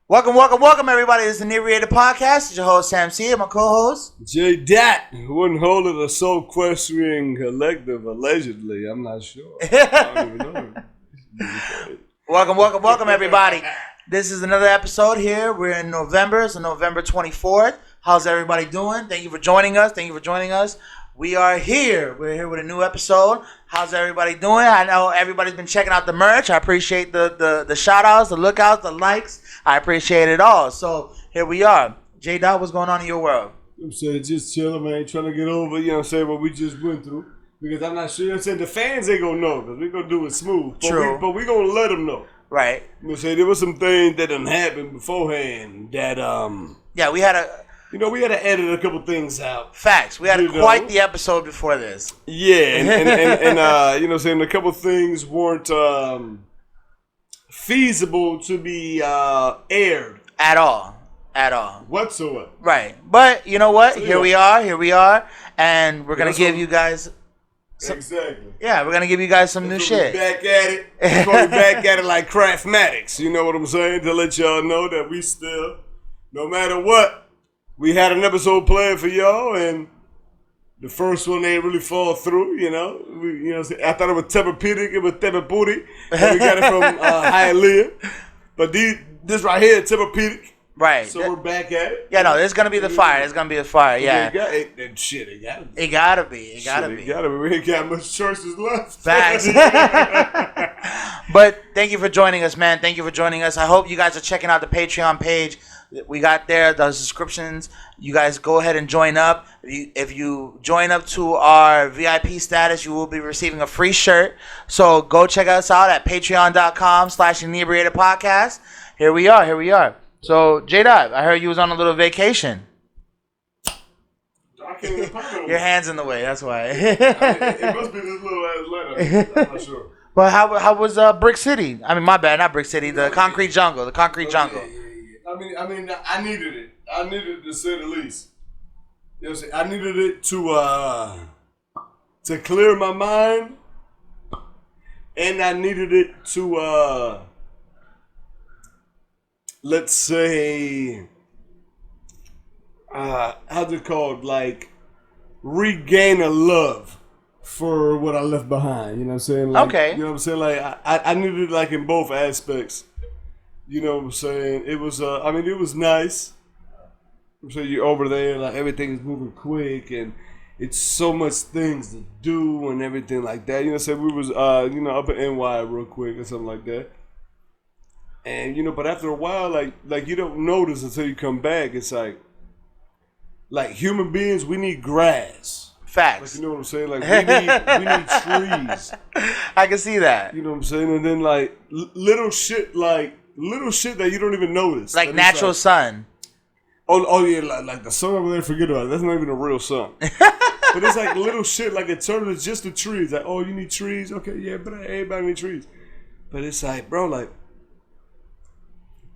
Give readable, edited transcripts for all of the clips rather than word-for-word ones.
Welcome, everybody. This is the Inebriated podcast. It's your host, Sam C. And my co-host, JDot. Wouldn't hold it a soul-questioning collective, allegedly. I'm not sure. I don't even know. Welcome, everybody. This is another episode here. We're in November. It's November 24th. How's everybody doing? Thank you for joining us. We are here. We're here with a new episode. How's everybody doing? I know everybody's been checking out the merch. I appreciate the shout-outs, the lookouts, the likes. I appreciate it all. So here we are. JDot, what's going on in your world? I'm saying just chilling, man. Trying to get over, what we just went through. Because I'm not sure. The fans ain't going to know because we're going to do it smooth. True. But we're going to let them know. Right. There was some things that done happened beforehand that, Yeah, we had to edit a couple things out. Facts. We had quite the episode before this. Yeah, and a couple things weren't feasible to be aired. At all. Whatsoever. Right. But you know what? So, Here we are. And we're going to give you guys... Exactly. Yeah, we're going to give you guys some new shit. Back at it. We're probably back at it like Craftmatics. You know what I'm saying? To let y'all know that we still, no matter what, we had an episode planned for y'all, and the first one ain't really fall through, I thought it was therapeutic, it was therapeutic. And we got it from Hialeah. But this right here, therapeutic. Right. So we're back at it. Yeah, no, it's going to be the fire. It's going to be the fire, yeah. It gotta be. It gotta be. We ain't got much choices left. Facts. But thank you for joining us, man. Thank you for joining us. I hope you guys are checking out the Patreon page. We got there, the subscriptions. You guys go ahead and join up. If you join up to our VIP status, you will be receiving a free shirt. So go check us out at patreon.com/inebriated podcast. Here we are. So, JDot, I heard you was on a little vacation. I can't even pop Your hand's in the way, that's why. It must be this little ass letter. I'm not sure. But how was Brick City? I mean, my bad, not Brick City. The Concrete Jungle. Yeah. I mean, I needed it. I needed it to say the least. You know what I'm saying? I needed it to clear my mind, and I needed it to let's say how's it called? Like regain a love for what I left behind. You know what I'm saying? Like, okay. You know what I'm saying? Like I needed it like in both aspects. You know what I'm saying? It was it was nice. I'm saying you're over there, like everything's moving quick and it's so much things to do and everything like that. You know what I'm saying? We was up in NY real quick or something like that. And but after a while, like you don't notice until you come back. It's like human beings, we need grass. Facts. Like, you know what I'm saying? Like we need trees. I can see that. You know what I'm saying? And then like little shit that you don't even notice. Like natural sun. Oh yeah, like the sun over there. Forget about it. That's not even a real sun. But it's like little shit. Like it turns into just the trees. Like you need trees. Okay, yeah, but everybody need trees. But it's like, bro, like.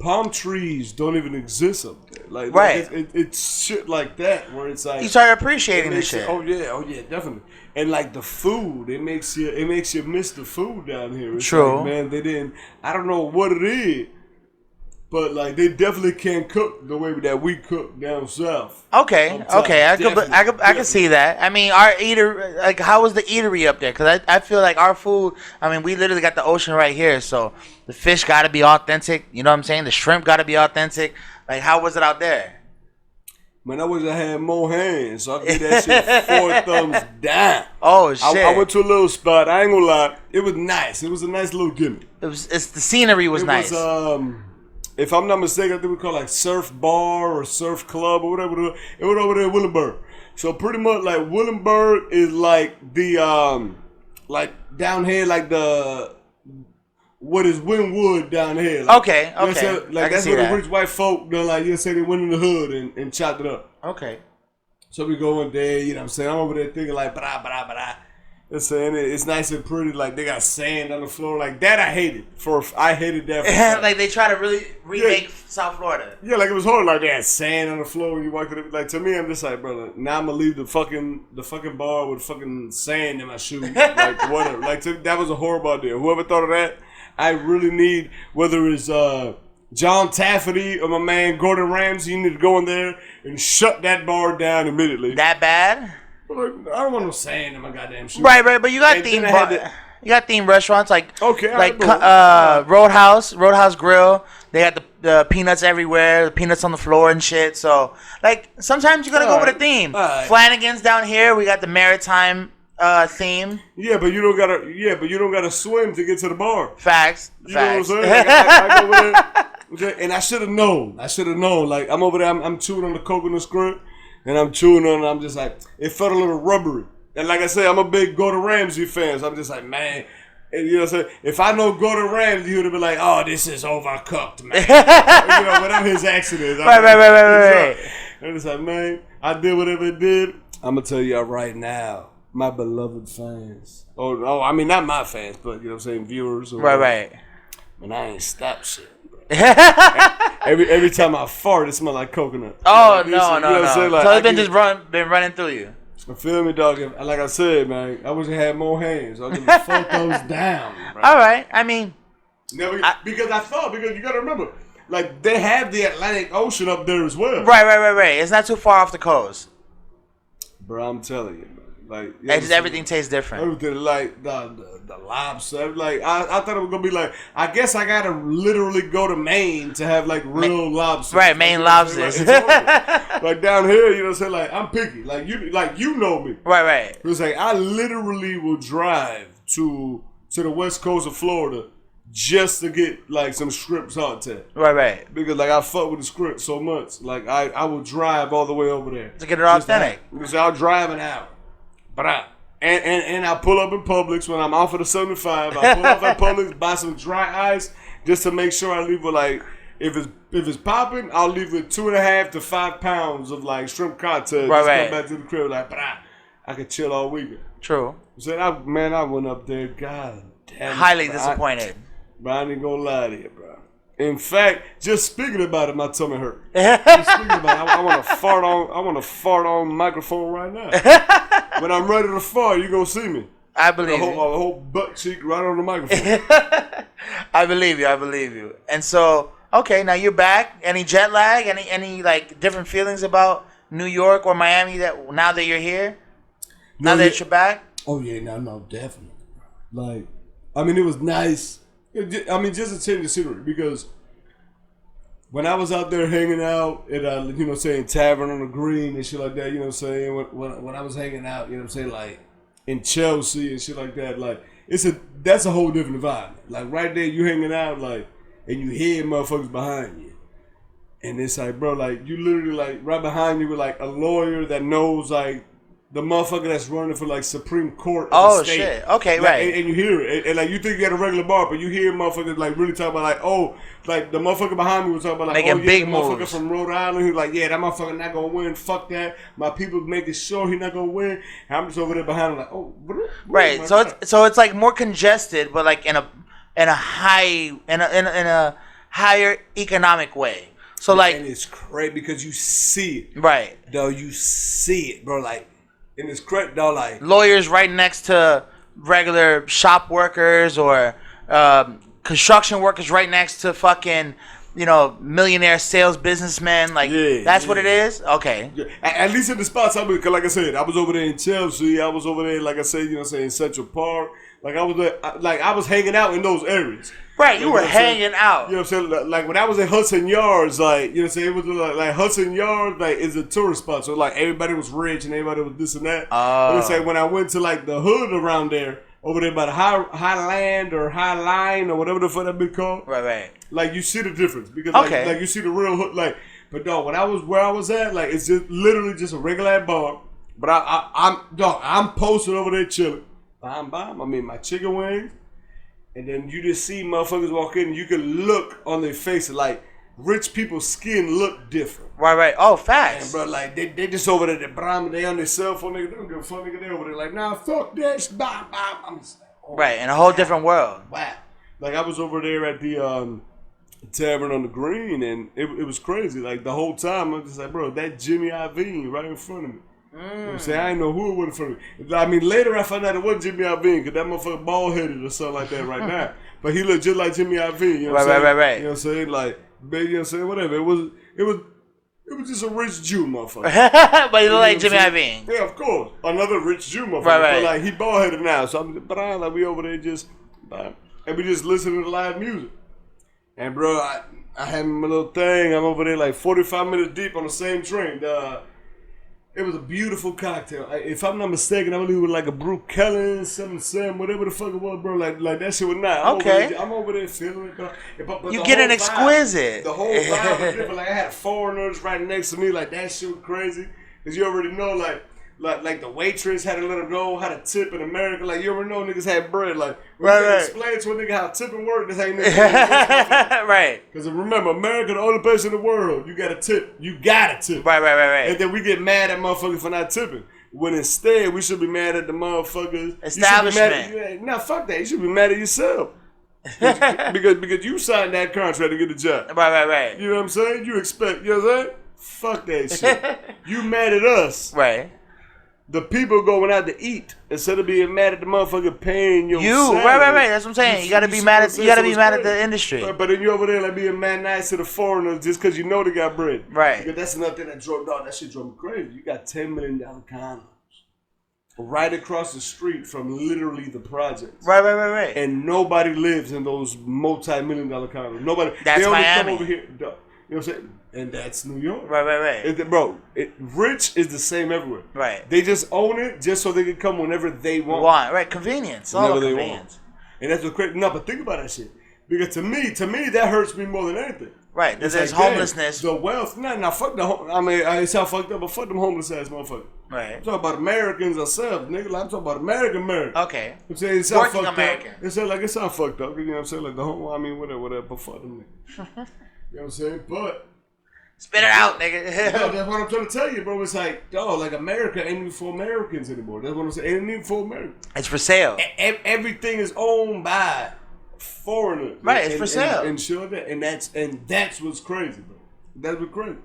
Palm trees don't even exist up there. Like, right. It's shit like that where it's like you start appreciating the shit. Oh yeah, definitely. And like the food, it makes you miss the food down here. It's true. Like, man, they didn't. I don't know what it is, but like they definitely can't cook the way that we cook down south. Okay. I can see that. I mean, our eater, like, how was the eatery up there? Because I feel like our food. I mean, we literally got the ocean right here, so the fish got to be authentic. You know what I'm saying? The shrimp got to be authentic. Like, how was it out there? Man, I wish I had more hands, so I give that shit 4 thumbs down. Oh shit! I went to a little spot. I ain't gonna lie, it was nice. It was a nice little gimmick. It's the scenery was nice. If I'm not mistaken, I think we call it like Surf Bar or Surf Club or whatever. It was over there in Willenburg. So pretty much like Willenburg is like the like down here, like the what is Wynwood down here. Like, okay. Like that's where the rich white folk done, like say they went in the hood and chopped it up. Okay. So we go in there, you know what I'm saying? I'm over there thinking like blah. You know what I'm saying? It's nice and pretty. Like, they got sand on the floor. Like, that I hated. I hated that. Like, they try to really remake South Florida. Yeah, like, it was hard. Like, they had sand on the floor when you walked in. Like, to me, I'm just like, brother, now I'm going to leave the fucking bar with fucking sand in my shoe. Like, whatever. Like, that was a horrible idea. Whoever thought of that, I really need, whether it's John Tafferty or my man Gordon Ramsay, you need to go in there and shut that bar down immediately. That bad? I don't want no sand in my goddamn shoes. Right, but you got you got themed restaurants like Roadhouse Grill. They got the peanuts everywhere, the peanuts on the floor and shit. So like sometimes you gotta go with a theme. Flanagan's down here. We got the maritime theme. Yeah, but you don't gotta swim to get to the bar. Facts. You know what I'm saying? Like, I go over there, and I should have known. Like I'm over there. I'm chewing on the coconut script, and I'm chewing on it. I'm just like, it felt a little rubbery. And like I said, I'm a big Gordon Ramsay fan. So I'm just like, man. And you know what I'm saying? If I know Gordon Ramsay, he would have been like, oh, this is overcooked, man. You know, whatever his accent is. Right. And it's like, man, I did whatever it did. I'm going to tell y'all right now, my beloved fans. Oh, I mean, not my fans, but, you know what I'm saying, viewers. Or right. Man, I ain't stopped shit, bro. every time I fart, it smells like coconut. Oh, like, no. You know what I'm saying? Like, so it's been running through you. You feel me, dog? Like I said, man, I wish I had more hands. I'll give the fuck those down. Bro. All right. I mean, because you got to remember, like they have the Atlantic Ocean up there as well. Right. It's not too far off the coast. Bro, I'm telling you, man. Like everything tastes different. Everything like the lobster. Like I thought it was gonna be like. I guess I gotta literally go to Maine to have like real lobsters. Right, Maine lobsters. Like down here, you know what I'm saying? Like I'm picky. Like you know me. Right. It's like I literally will drive to the west coast of Florida just to get like some shrimp saute. Right. Because like I fuck with the shrimp so much. Like I will drive all the way over there to get it authentic. Because I'll drive an hour. And I pull up in Publix when I'm off of the 75. I pull up at Publix, buy some dry ice just to make sure I leave with like if it's popping, I'll leave with 2.5 to 5 pounds of like shrimp cocktail. Right. Come back to the crib like, I could chill all weekend. True. So I went up there. God damn. Highly disappointed. Bro, I ain't gonna lie to you, bro. In fact, just speaking about it, my tummy hurt. Just speaking about it, I want to fart on microphone right now. When I'm ready to fart, you gonna see me. I believe you. A whole butt cheek right on the microphone. I believe you. And so, okay, now you're back. Any jet lag? Any like different feelings about New York or Miami that now that you're here? That you're back? Oh yeah, no, definitely. Like, I mean, it was nice. I mean, just a change of scenery because when I was out there hanging out at you know, saying Tavern on the Green and shit like that, you know, what I'm saying when I was hanging out, you know, what I'm saying like in Chelsea and shit like that, like that's a whole different vibe. Like right there, you hanging out like, and you hear motherfuckers behind you, and it's like, bro, like you literally like right behind you with like a lawyer that knows like. The motherfucker that's running for like Supreme Court. Oh shit! Okay, like, right. And you hear it, and like you think you at a regular bar, but you hear motherfuckers like really talking about like, oh, like the motherfucker behind me was talking about like, making big the motherfucker from Rhode Island who's like, yeah, that motherfucker not gonna win. Fuck that. My people making sure he not gonna win. And I'm just over there behind him like, oh, right. So it's like more congested, but like in a higher economic way. So like, and it's crazy because you see it, right? Though you see it, bro, like. And it's correct, though, like lawyers right next to regular shop workers or construction workers right next to fucking, you know, millionaire sales businessmen. Like that's what it is. Okay. Yeah. At least in the spots I mean, cause like I said, I was over there in Chelsea. I was over there, like I said, you know, what I'm saying Central Park. Like I was there, I was hanging out in those areas. Right, you were hanging out. You know what I'm saying? Like when I was in Hudson Yards, like, you know what I'm saying? It was like Hudson Yards, like, is a tourist spot. So, like, everybody was rich and everybody was this and that. But it's like when I went to, like, the hood around there, over there by the Highland or High Line or whatever the fuck that be called. Right. Like, you see the difference. Because, like you see the real hood. Like, but, dog, where I was at, like, it's just literally just a regular bar. But I'm posted over there chilling. I mean, my chicken wings. And then you just see motherfuckers walk in and you can look on their faces like rich people's skin look different. Right. Oh, facts. And bro, like they just over there, they on their cell phone, nigga. They don't give a fuck, nigga. They over there like, nah, fuck this, blah. I'm just like, oh, right, in a whole different world. Wow. Like I was over there at the Tavern on the Green and it was crazy. Like the whole time I'm just like, bro, that Jimmy Iovine right in front of me. You know what I'm saying? I didn't know who it was in front of me. I mean, later I found out it wasn't Jimmy Iovine because that motherfucker bald-headed or something like that right now. But he looked just like Jimmy Iovine. You know what I'm saying? Right. You know what I'm saying? Like, But, you know what I'm saying? Whatever. It was just a rich Jew motherfucker. But you look like Jimmy Iovine. Yeah, of course. Another rich Jew motherfucker. Right. But like he bald headed now, so like we over there just and we just listening to live music. And bro, I had my little thing. I'm over there like 45 minutes deep on the same train. It was a beautiful cocktail. If I'm not mistaken, I believe it was like a Brew Kellen, 7 whatever the fuck it was, bro. Like that shit was nice. I'm over there feeling it, bro. But you getting exquisite. The whole vibe was different. Like I had foreigners right next to me. Like that shit was crazy. Cause you already know, like the waitress had to let them know how to tip in America. Like you already know niggas had bread. Like right. Explain to a nigga how tipping work. This ain't nigga. Right. Because remember, America the only place in the world you gotta tip. You gotta tip. Right. And then we get mad at motherfuckers for not tipping. When instead we should be mad at the motherfuckers. Establishment. Nah, fuck that. You should be mad at yourself. because you signed that contract to get the job. Right. You know what I'm saying? You expect. You know what I'm saying? Fuck that shit. You mad at us. Right. The people going out to eat instead of being mad at the motherfucker paying your salary. Right. That's what I'm saying. You gotta be mad at at the industry. But then you over there like being mad nice to the foreigners just because you know they got bread. Right. Because that's another thing that shit drove me crazy. You got $10 million condos right across the street from literally the projects. Right. And nobody lives in those multi-million-dollar condos. Nobody. That's they only Miami. come over here. You know what I'm saying? And that's New York. Right. Rich is the same everywhere. Right. They just own it just so they can come whenever they want. Right. Convenience. All convenience. And that's what's crazy. No, but think about that shit. Because to me, that hurts me more than anything. Right. There's homelessness. The wealth. Nah, fuck the I mean, I sound fucked up, but fuck them homeless ass motherfuckers. Right. I'm talking about Americans ourselves, nigga. Like, I'm talking about American. Okay. I'm saying it sound Working fucked American. up. It sound fucked up. You know what I'm saying? Like the whole, I mean, whatever. But fuck them niggas. You know what I'm saying? But spit it out, nigga. that's what I'm trying to tell you, bro. It's like, dog, like America ain't even for Americans anymore. That's what I'm saying. It ain't even for Americans. It's for sale. Everything is owned by foreigners. Right, it's for sale. And sure that, and that's what's crazy, bro. That's what's crazy.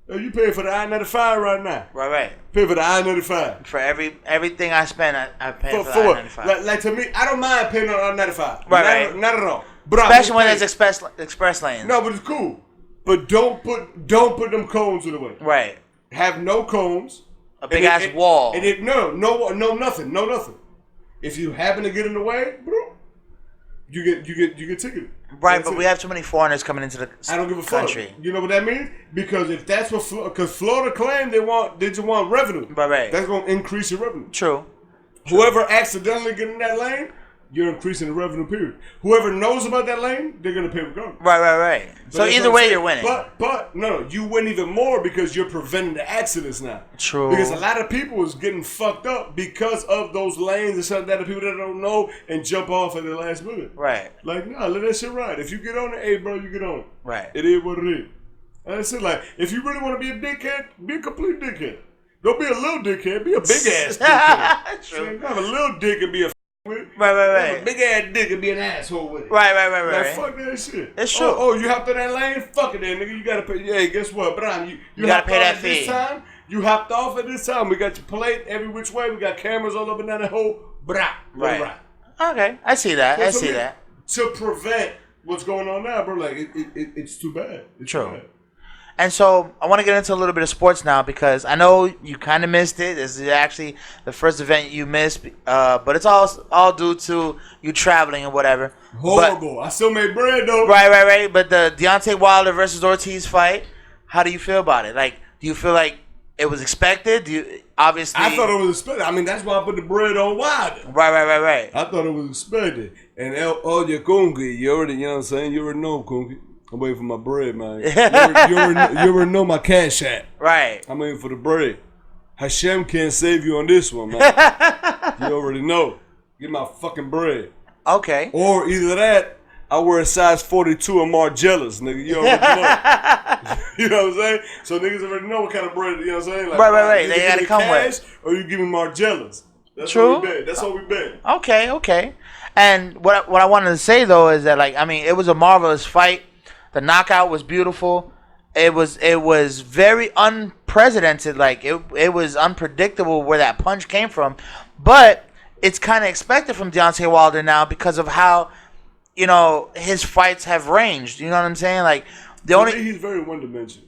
Yo, you pay for the I-95 right now. Right. Pay for the I-95. For everything I spend, I pay for the I-95. Like to me, I don't mind paying on I-95. Right. Not at all. But especially when there's express lanes. No, but it's cool. But don't put them cones in the way. Right. Have no cones. A big ass wall. And nothing. If you happen to get in the way, bro, you get ticketed. Right, but we have too many foreigners coming into the country. I don't give a fuck. You know what that means? Because if that's what because Florida claimed they just want revenue. Right. That's gonna increase your revenue. True. Whoever accidentally get in that lane, you're increasing the revenue, period. Whoever knows about that lane, they're going to pay regardless. Right. So either way, you're winning. But no, you win even more because you're preventing the accidents now. True. Because a lot of people is getting fucked up because of those lanes and stuff that the people that don't know and jump off at the last minute. Right. Like, nah, let that shit ride. If you get on it, hey, bro, you get on it. Right. It is what it is. And I said, like, if you really want to be a dickhead, be a complete dickhead. Don't be a little dickhead, be a big ass dickhead. True. So have a little dick and be a with. Right. A big ass dick and be an asshole with it. Right. Like, fuck that shit. It's true. Oh, you hopped in that lane? Fuck it then, nigga. You gotta pay. Hey, guess what? Bram, you gotta pay that fee. This time, you hopped off at this time. We got your plate every which way. We got cameras all up and down the hole. Right. Okay, I see that. I see that. To prevent what's going on now, bro, like, it's too bad. It's true. Too bad. And so I want to get into a little bit of sports now because I know you kind of missed it. This is actually the first event you missed, but it's all due to you traveling and whatever. Horrible. I still made bread though. Right. But the Deontay Wilder versus Ortiz fight, how do you feel about it? Like, do you feel like it was expected? Obviously, I thought it was expected. I mean, that's why I put the bread on Wilder. Right. I thought it was expected. And your kunki, you already, you know what I'm saying? You already know kunki. I'm waiting for my bread, man. You already know my cash app. Right. I'm waiting for the bread. Hashem can't save you on this one, man. You already know. Get my fucking bread. Okay. Or either that, I wear a size 42 and Margellas, nigga. You already know. You know what I'm saying? So niggas already know what kind of bread, you know what I'm saying? Like, right. They gotta come with. Or you give me Margellas. That's true. What we bet. That's what we bet. Okay. And what I wanted to say though is that, like, I mean, it was a marvelous fight. The knockout was beautiful. It was very unprecedented. Like, it was unpredictable where that punch came from. But it's kind of expected from Deontay Wilder now because of how you know, his fights have ranged. You know what I'm saying? Like the To me, only he's very one-dimensional.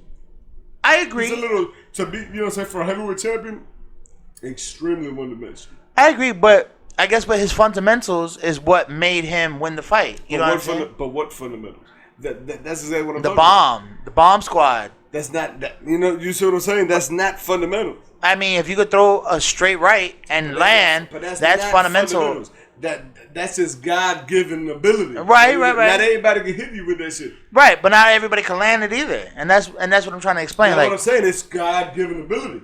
I agree. He's a little to be, you know what I'm saying, for a heavyweight champion, extremely one-dimensional. I agree, but I guess his fundamentals is what made him win the fight. You know what I'm saying? But what fundamentals? That's exactly what I'm The talking about. the bomb squad. That's not that. You know, you see what I'm saying? That's not fundamentals. I mean, if you could throw a straight right and land, that's not fundamental. fundamentals. That's his God-given ability. Right. Not everybody can hit you with that shit. Right, but not everybody can land it either, and that's what I'm trying to explain. You know like what I'm saying? It's God-given ability.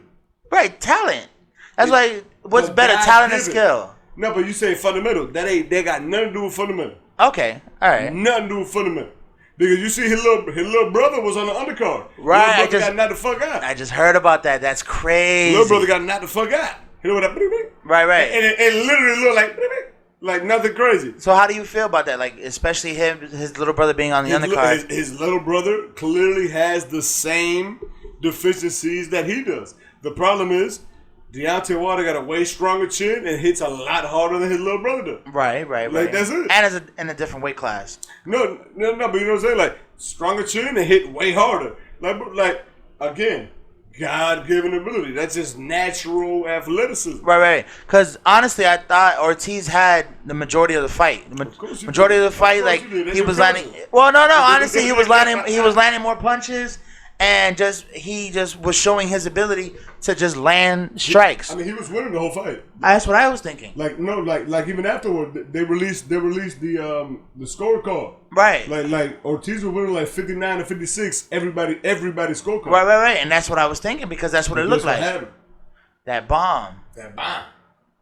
right, talent. That's like what's better, talent and skill. No, but you say fundamental. They got nothing to do with fundamental. Okay, all right. Nothing to do with fundamental. Because you see his little brother was on the undercard. Right, Little brother got knocked the fuck out. I just heard about that. That's crazy. Little brother got knocked the fuck out. You know what that? Right. And it literally looked like nothing crazy. So how do you feel about that? Like, especially his little brother being on the undercard. His little brother clearly has the same deficiencies that he does. The problem is, Deontay Wilder got a way stronger chin and hits a lot harder than his little brother does. Right. Like, that's it. And in a different weight class. No, but you know what I'm saying? Like, stronger chin and hit way harder. Like again, God-given ability. That's just natural athleticism. Right. Because honestly, I thought Ortiz had the majority of the fight. The majority of the fight, like he was landing. Well, no. Honestly, he was landing more punches, and he was showing his ability to just land strikes. I mean, he was winning the whole fight. That's what I was thinking. Like even afterward, they released the scorecard. Right. Like Ortiz was winning like 59-56. Everybody scorecard. Right. And that's what I was thinking because that's what it looked like. Happened. That bomb.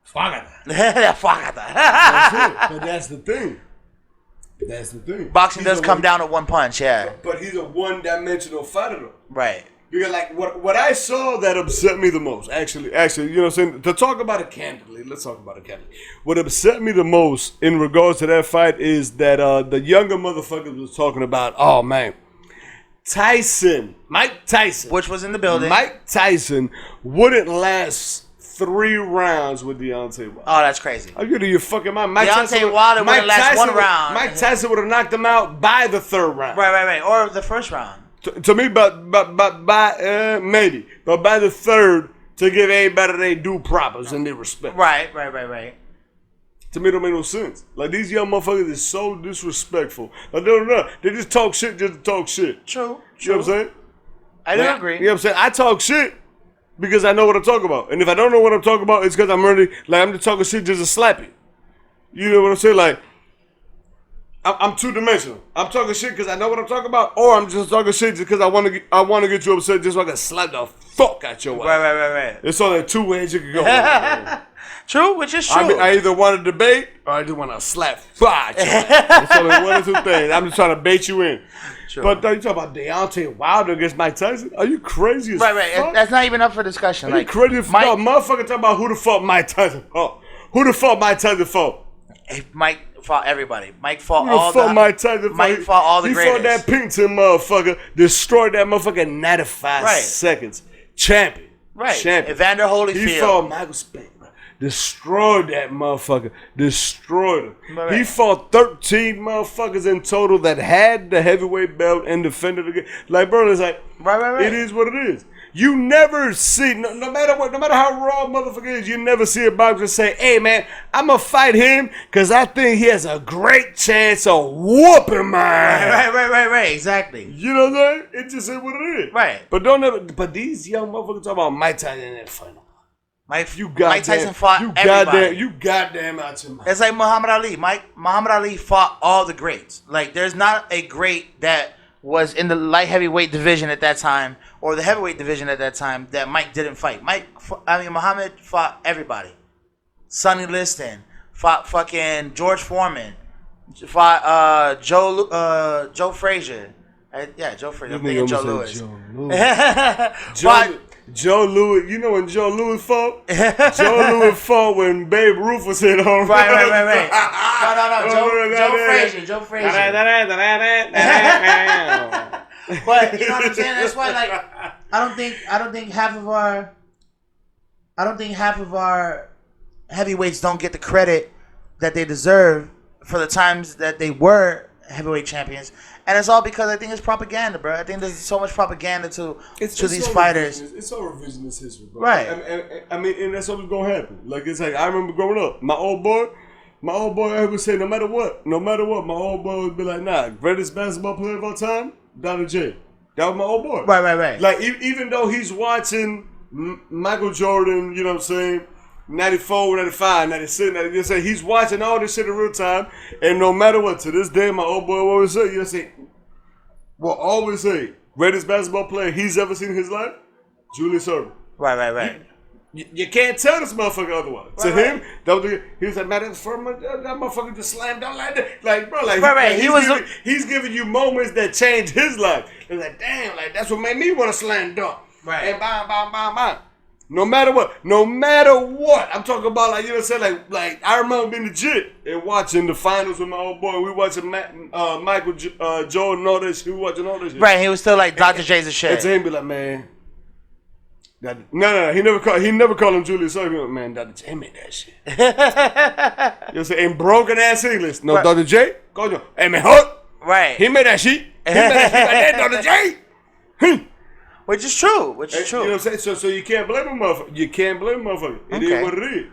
Fagata. That fagata. That's it. But that's the thing. Boxing does come down to one punch, yeah. But he's a one-dimensional fighter, though. Right. Because like what I saw that upset me the most, actually, you know what I'm saying? To talk about it candidly, let's talk about it candidly. What upset me the most in regards to that fight is that the younger motherfuckers was talking about, oh man, Mike Tyson, which was in the building. Mike Tyson wouldn't last 3 rounds with Deontay Wilder. Oh, that's crazy. Are you out of your fucking mind? Deontay Wilder wouldn't last 1 round. Mike Tyson would have knocked him out by the 3rd round. Right. Or the 1st round. To me, maybe. But by the 3rd, to give everybody their due propers and their respect. Right. To me, it don't make no sense. Like, these young motherfuckers is so disrespectful. Like, they just talk shit just to talk shit. True. You know what I'm saying? I do agree. You know what I'm saying? I talk shit because I know what I'm talking about. And if I don't know what I'm talking about, it's because I'm ready. Like, I'm just talking shit just to slap you. You know what I'm saying? Like, I'm two-dimensional. I'm talking shit because I know what I'm talking about, or I'm just talking shit just because I want to get you upset just so I can slap the fuck out your ass. Right. It's only 2 ways you can go. True, which is true. I either want to debate or I just want to slap fuck your ass. It's only one or 2 things. I'm just trying to bait you in. True. But you talk about Deontay Wilder against Mike Tyson? Are you crazy as fuck? Right. That's not even up for discussion. Are you crazy as fuck? No, motherfucker talking about who the fuck Mike Tyson fought. Who the fuck Mike Tyson fought? Mike fought everybody. Mike fought Mike Tyson. Mike fought all the greatest. He fought that Pinkton motherfucker, destroyed that motherfucker in 95 seconds. Champion. Right. Champion. Evander Holyfield. He fought Michael Spade. Destroyed that motherfucker. Destroyed him. Right. He fought 13 motherfuckers in total that had the heavyweight belt and defended again. Like, bro, it's like, right. It is what it is. You never see, no matter how raw motherfucker is, you never see a boxer say, hey man, I'm going to fight him because I think he has a great chance of whooping my ass. Right, exactly. You know what I'm saying? It just is what it is. Right. But these young motherfuckers talk about Mike Tyson in that fight. Mike Tyson fought everybody. You goddamn out your mind. It's like Muhammad Ali. Muhammad Ali fought all the greats. Like, there's not a great that was in the light heavyweight division at that time or the heavyweight division at that time that Mike didn't fight. Muhammad fought everybody. Sonny Liston fought fucking George Foreman. Fought Joe Frazier. Joe Frazier. I'm thinking Joe Louis. Joe Louis, you know when Joe Louis fought? Joe Louis fought when Babe Ruth was hit home. Right. No. Joe Frazier. But you know what I'm saying? That's why, like, I don't think half of our heavyweights don't get the credit that they deserve for the times that they were heavyweight champions. And it's all because I think it's propaganda, bro. I think there's so much propaganda to these fighters. It's all revisionist history, bro. Right. I mean, and that's what's gonna happen. Like it's like I remember growing up, my old boy, I would say no matter what, my old boy would be like, nah, greatest basketball player of all time, Dr. J. That was my old boy. Right. Like even though he's watching Michael Jordan, you know what I'm saying, 94, 95, 96, 97, he's watching all this shit in real time, and no matter what, to this day, my old boy always say, greatest basketball player he's ever seen in his life, Julius Erving. Right. You can't tell this motherfucker otherwise. To him, he was like, man, that motherfucker just slammed down like that. Like, bro, like, he's giving you moments that changed his life. It's like, damn, like, that's what made me want to slam dunk. Right. And bam. No matter what. I'm talking about, like, you know what I'm saying? Like I remember being legit and watching the finals with my old boy. We watching Michael Jordan and all this shit. We watching all this shit. Right, he was still like Dr. J's and shit. And to him be like, man. No, he never called him Julius Erving. Man, Dr. J made that shit. You know what I'm saying? In broken ass English. No, right. Dr. J, call you. Hey, man, Hook. Right. He made that shit. He made that shit like that, Dr. J. Which is true. You know what I'm saying? So you can't blame a motherfucker. It is what it is.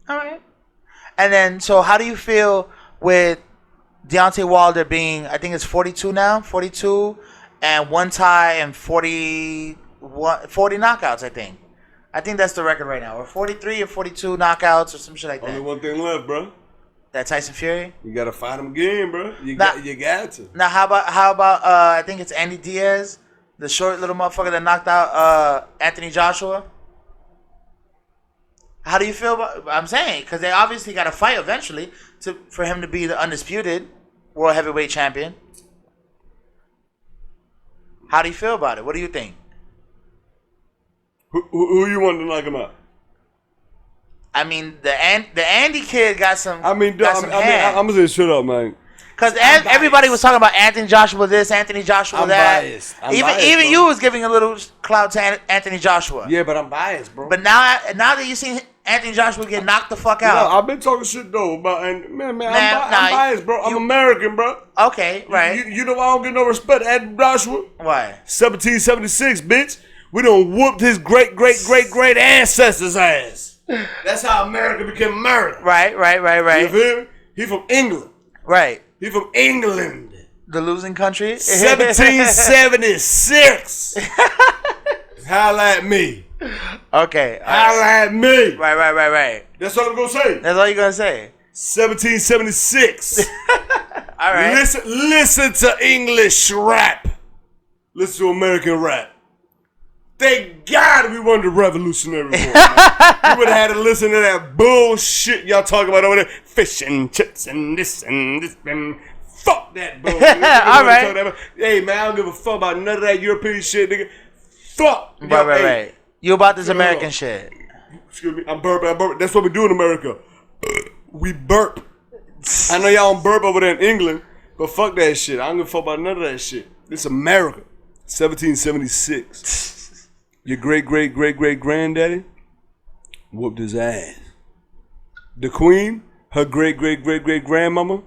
All right. And then, so how do you feel with Deontay Wilder being, I think it's 42 now, 42, and one tie and 40 knockouts, I think. I think that's the record right now. Or 43 or 42 knockouts or some shit like that. Only one thing left, bro. That Tyson Fury? You got to fight him again, bro. You got to. Now, how about I think it's Andy Diaz, the short little motherfucker that knocked out Anthony Joshua? How do you feel about... I'm saying, because they obviously got to fight eventually for him to be the undisputed world heavyweight champion. How do you feel about it? What do you think? Who you want to knock him out? I mean, the Andy kid got some. I'm gonna say shut up, man. Because everybody was talking about Anthony Joshua this, Anthony Joshua that. Biased. Even you was giving a little clout to Anthony Joshua. Yeah, but I'm biased, bro. But now that you seen Anthony Joshua get knocked the fuck out. No, I've been talking shit though about I'm biased, bro. I'm American, bro. Okay, right. You know I don't get no respect, Anthony Joshua. Why? 1776, bitch. We done whooped his great ancestors' ass. That's how America became America. Right. You feel me? He from England. Right. He from England. The losing country? 1776. Holla at me. Okay. Holla at me. Right. That's all I'm going to say. That's all you're going to say? 1776. All right. Listen to English rap. Listen to American rap. Thank God we won the Revolutionary War. We would have had to listen to that bullshit y'all talking about over there. Fish and chips and this and fuck that bullshit. All right. Hey, man, I don't give a fuck about none of that European shit, nigga. Fuck. Right. You about this American shit. Excuse me. I'm burping. That's what we do in America. We burp. I know y'all don't burp over there in England, but fuck that shit. I don't give a fuck about none of that shit. This America. 1776. Your great-great-great-great-granddaddy whooped his ass. The queen, her great-great-great-great-grandmama,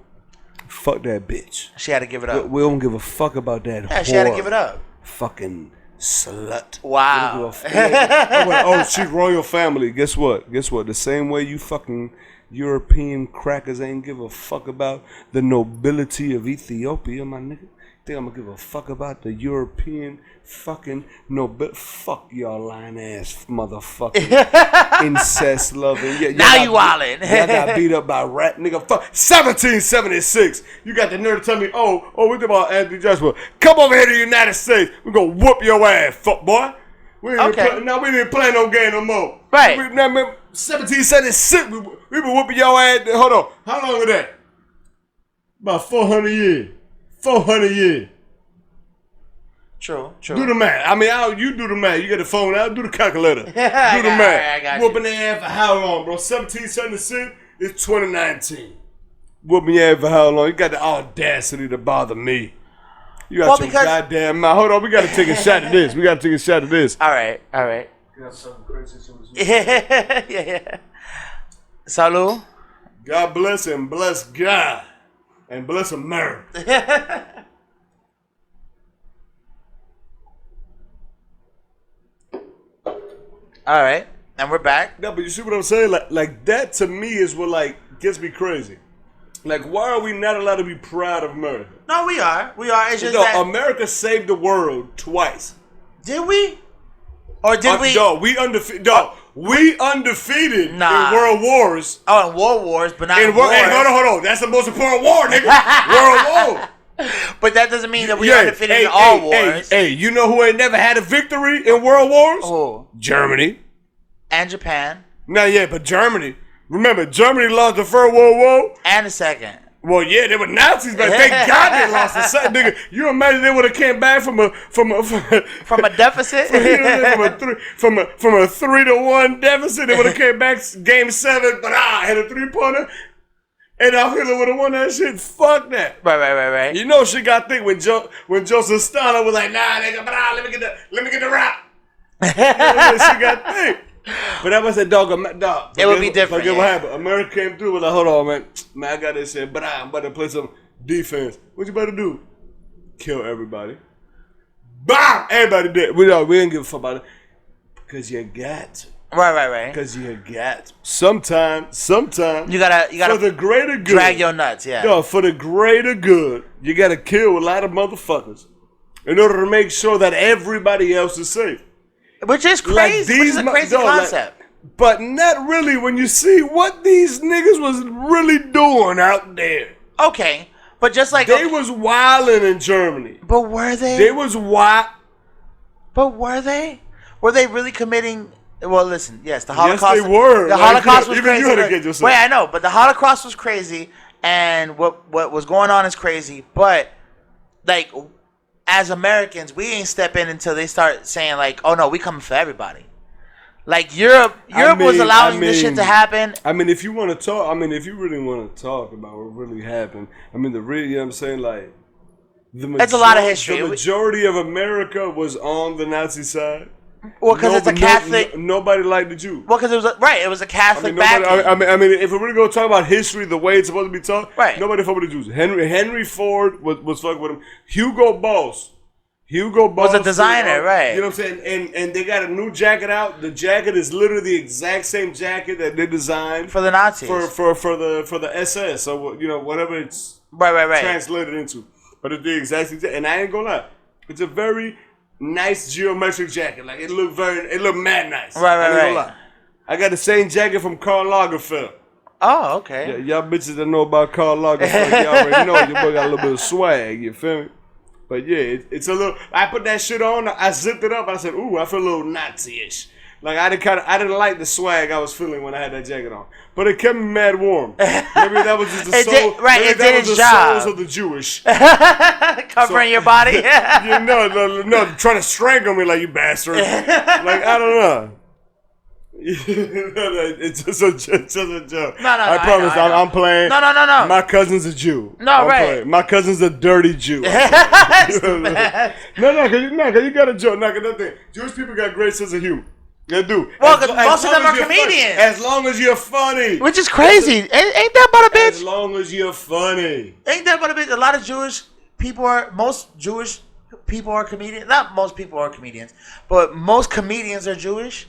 fuck that bitch. She had to give it up. We don't give a fuck about that whore. She had to give it up. Fucking slut. Wow. Oh, she's royal family. Guess what? The same way you fucking European crackers ain't give a fuck about the nobility of Ethiopia, my nigga. Think I'm gonna give a fuck about the European fucking fuck y'all lying ass motherfucking incest loving. Now you wildin'. Y'all got beat up by rat nigga. Fuck 1776. You got the nerve to tell me, oh, we talking about Anthony Joshua. Come over here to the United States. We gonna whoop your ass, fuck boy. We ain't even play no game no more. Right. 1776. We been whooping your ass. Hold on. How long is that? About 400 years. 400 years. True. Do the math. I mean, you do the math. You got the phone out. Do the calculator. Do the math. I got Whooping their ass for how long, bro? 1776 is 2019. Whooping your ass for how long? You got the audacity to bother me. You got your goddamn mouth. Hold on. We got to take a shot at this. All right. You got something crazy. Yeah. Salud. God bless and bless God. And bless America. All right. And we're back. No, but you see what I'm saying? Like that to me is what like gets me crazy. Like, why are we not allowed to be proud of America? No, we are. We are. It's just that America saved the world twice. Did we? Or did we? No, we undefeated. No, we undefeated in World Wars. Oh, in World Wars, but not in wars. Hey, hold on. That's the most important war, nigga. World War. But that doesn't mean that we are undefeated in all wars. Hey, you know who ain't never had a victory in World Wars? Who? Germany. And Japan. Not yet, but Germany. Remember, Germany lost the First World War. And the second. Well, yeah, they were Nazis, but thank God they lost the second. Nigga, you imagine they would have came back from a deficit? from a 3-1 deficit. They would have came back game 7, but had a 3-pointer. And Al Hitler would have won that shit. Fuck that. Right. You know she got thick when Joseph Stalin was like, nah, nigga, let me get the rock. You know, she got thick. But that was a dog. It would be different. Forget what happened. America came through. Was like, hold on, man. I got this shit. But I'm about to play some defense. What you about to do? Kill everybody. Bam! Everybody dead. We didn't give a fuck about it. Because you got to. Right. Because you got to. Sometimes. You gotta. For the greater good. Drag your nuts, yeah. No, for the greater good, you gotta kill a lot of motherfuckers in order to make sure that everybody else is safe. Which is crazy. Which is a crazy concept. But not really when you see what these niggas was really doing out there. Okay. But just like... They was wilding in Germany. But were they? They was wild. But were they? Were they really committing... Well, listen. Yes, the Holocaust... Yes, they were. The Holocaust was even crazy. You had to get yourself. Wait, I know. But the Holocaust was crazy. And what was going on is crazy. But, like... As Americans, we ain't step in until they start saying like, "Oh no, we coming for everybody." Like Europe was allowing this shit to happen. I mean, if you want to talk, if you really want to talk about what really happened, you know what I'm saying, like, it's a lot of history. The majority of America was on the Nazi side. Well, because it's a Catholic. Nobody liked the Jew. Well, because it was a Catholic backing. I mean, if we're really gonna talk about history the way it's supposed to be taught, right? Nobody fucked with the Jews. Henry Ford was fucking with him. Hugo Boss was a designer, right? You know what I'm saying? And they got a new jacket out. The jacket is literally the exact same jacket that they designed for the Nazis for the SS. So whatever it's right translated into, but it's the exact same jacket. And I ain't gonna lie, it's a very nice geometric jacket. Like it looked mad nice. Right. I got the same jacket from Karl Lagerfeld. Oh, okay. Yeah, y'all bitches that know about Karl Lagerfeld, y'all already know your boy got a little bit of swag. You feel me? But yeah, it's a little. I put that shit on. I zipped it up. I said, "Ooh, I feel a little Nazi-ish." Like I didn't like the swag I was feeling when I had that jacket on. But it kept me mad warm. Maybe that was just the soul. It did its job. Souls of the Jewish. Covering your body. No, trying to strangle me like you bastard. Like I don't know. It's just a joke. No, I promise. I'm playing. No. My cousin's a Jew. No, right. Playing. My cousin's a dirty Jew. No, because you got a joke. No, because nothing. Jewish people got great sense of humor. They do. Well, most of them are comedians. As long as you're funny. Which is crazy. Ain't that about a bitch? As long as you're funny. Ain't that about a bitch? A lot of most Jewish people are comedians. Not most people are comedians, but most comedians are Jewish.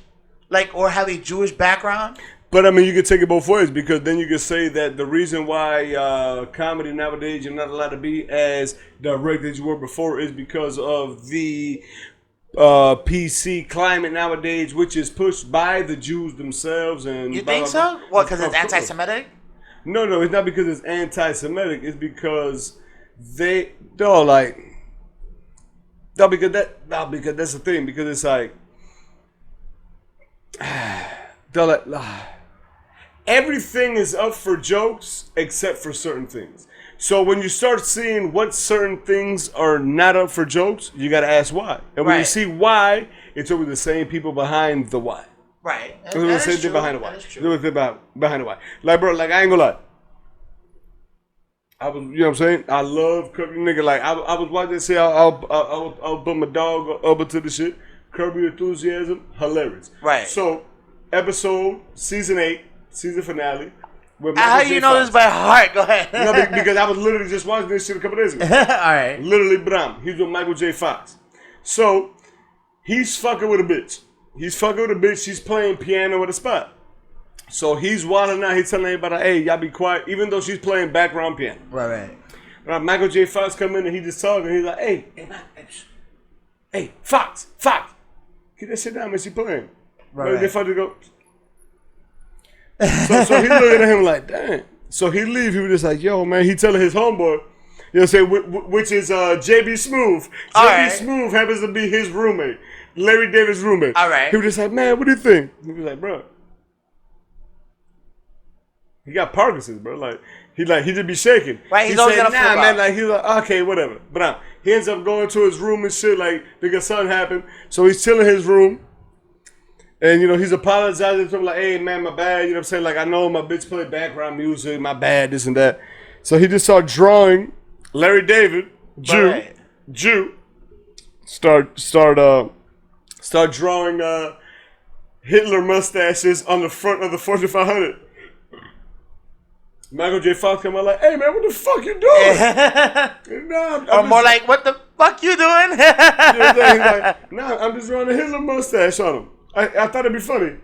Like, or have a Jewish background. But I mean, you could take it both ways, because then you could say that the reason why comedy nowadays you're not allowed to be as direct as you were before is because of the PC climate nowadays, which is pushed by the Jews themselves. And you think so? What? Because it's anti-Semitic? No, it's not because it's anti-Semitic. It's because because that's the thing. Because it's like. Everything is up for jokes except for certain things. So when you start seeing what certain things are not up for jokes, you got to ask why. And when you see why, it's always the same people behind the why. Right. It's the same thing behind the why. It's the thing behind the why. Like, bro, like I ain't gonna lie. I was, you know what I'm saying? I love Curb Your Nigga. Like I was watching. See, I'll put my dog over to the shit. Curb Your Enthusiasm, hilarious. Right. So, season 8, season finale, How do you know this by heart? Go ahead. No, because I was literally just watching this shit a couple days ago. All right. Literally, Bram. He's with Michael J. Fox. So, he's fucking with a bitch. She's playing piano at a spot. So, he's wilding out. He's telling everybody, hey, y'all be quiet, even though she's playing background piano. Right. Michael J. Fox come in and he just talking. He's like, hey, Fox, get that shit down, man. She playing. Right. They fucking go. So he looking at him like, damn. So he leave. He was just like, yo, man. He telling his homeboy, you know what I'm saying, which is JB Smooth. JB Smooth happens to be his roommate, Larry David's roommate. All right. He was just like, man, what do you think? He was like, bro, he got Parkinson's, bro. Like he just be shaking. Right. He's he always said, gonna flip man. out. Like he's like, okay, whatever. But he ends up going to his room and shit, like because something happened. So he's chilling in his room. And, you know, he's apologizing to him like, hey, man, my bad. You know what I'm saying? Like, I know my bitch play background music. My bad, this and that. So he just started drawing Larry David, Jew. Start drawing Hitler mustaches on the front of the Fortune 500. Michael J. Fox come out like, hey, man, what the fuck you doing? Or more like, what the fuck you doing? You know what I'm saying? He's like, nah, I'm just drawing a Hitler mustache on him. I thought it'd be funny.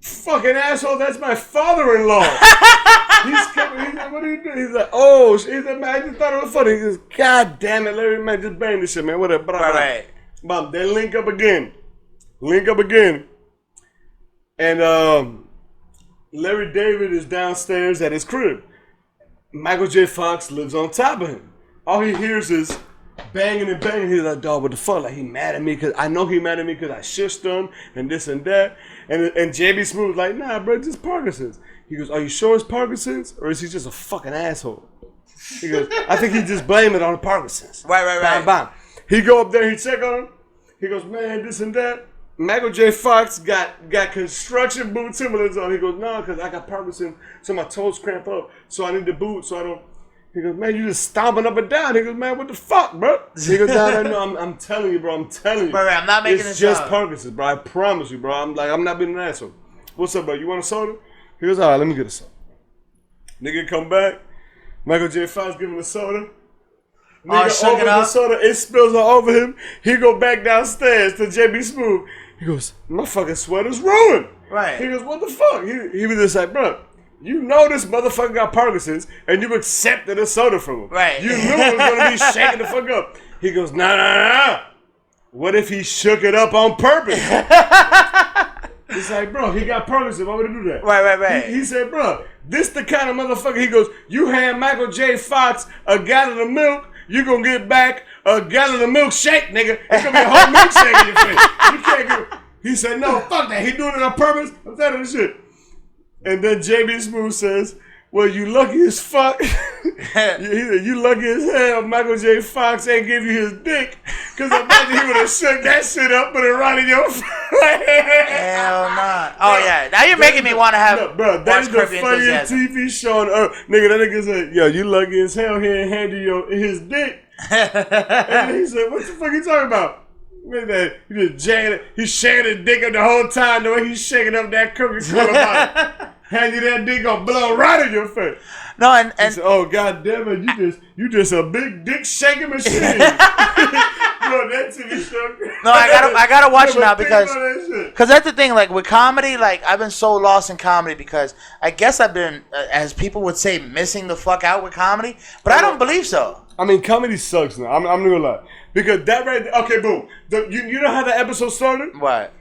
Fucking asshole, that's my father-in-law. He's like, what are you doing? He's like, oh, he's like, man, I just thought it was funny. He goes, God damn it, Larry, man, just bang this shit, man. Whatever. Right. Mom, they link up again. And Larry David is downstairs at his crib. Michael J. Fox lives on top of him. All he hears is banging and banging. He's like, dog, what the fuck? Like, he mad at me because I know he mad at me because I shushed him and this and that. And JB Smooth like, nah, bro, it's just Parkinson's. He goes, are you sure it's Parkinson's or is he just a fucking asshole? He goes, I think he just blamed it on the Parkinson's. Right. Bam. He go up there, he check on him. He goes, man, this and that. Michael J. Fox got construction boot Timberlands on. He goes, no, because I got Parkinson's, so my toes cramp up, so I need the boot, so I don't. He goes, man, you just stomping up and down. He goes, man, what the fuck, bro? He goes, no, I'm telling you, bro. I'm telling you. Right, I'm not making this It's just up. Parkinson's, bro. I promise you, bro. I'm not being an asshole. What's up, bro? You want a soda? He goes, all right, let me get a soda. Nigga come back. Michael J. Fox give him a soda. Nigga opens the soda. It spills all over him. He go back downstairs to JB Smooth. He goes, my fucking sweater's ruined. Right. He goes, what the fuck? He was just like, bro, you know this motherfucker got Parkinson's and you accepted a soda from him. Right. You knew it was going to be shaking the fuck up. He goes, nah. What if he shook it up on purpose? It's like, bro, he got Parkinson's. Why would he do that? Right. He said, bro, this the kind of motherfucker. He goes, you hand Michael J. Fox a gallon of milk, you going to get back a gallon of milkshake, nigga. It's going to be a whole milkshake in your face. You can't get. He said, no, fuck that. He doing it on purpose. I'm telling you this shit. And then JB Smooth says, well, you lucky as fuck. He said, you lucky as hell Michael J. Fox ain't give you his dick. Because imagine he would have shook that shit up, put it right in your face. Hell nah. Oh, yeah. Now you're making me want to have. No, bro, that's the funniest TV show on earth. Nigga, that nigga said, yo, you lucky as hell he ain't hand you his dick. And then he said, what the fuck you talking about? Man, he just jagging it. He's shaking his dick up the whole time. The way he's shaking up that Coca-Cola bottle. Hand you that dick gonna blow right in your face. No, and said, oh god damn it, you just a big dick shaking machine. Bro, that TV show. No, I gotta watch it now because that's the thing. Like with comedy, like I've been so lost in comedy because I guess I've been, as people would say, missing the fuck out with comedy. But I don't believe so. I mean, comedy sucks now. I'm not gonna lie. Because that right there, okay, boom. You know how the episode started? What?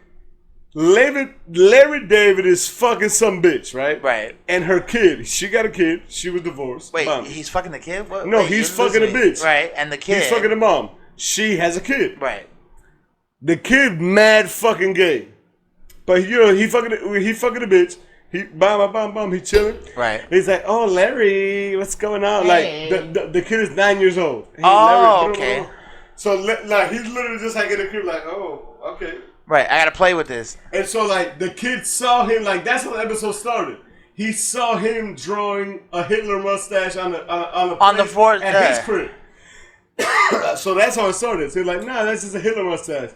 Larry David is fucking some bitch, right? Right. And her kid. She got a kid. She was divorced. Wait, mom. He's fucking the kid? What? No, Wait, he's fucking a bitch. Right, and the kid. He's fucking the mom. She has a kid. Right. The kid mad fucking gay. But you know, he fucking a bitch. He bam, he chilling. Right. He's like, oh Larry, what's going on? Hey. Like the kid is 9 years old. Larry, okay. So like he's literally just like in the crib, like, oh, okay. Right, I gotta play with this. And so like the kid saw him, like that's how the episode started. He saw him drawing a Hitler mustache on the forest at his crib. So that's how it started. So he's like, nah, that's just a Hitler mustache.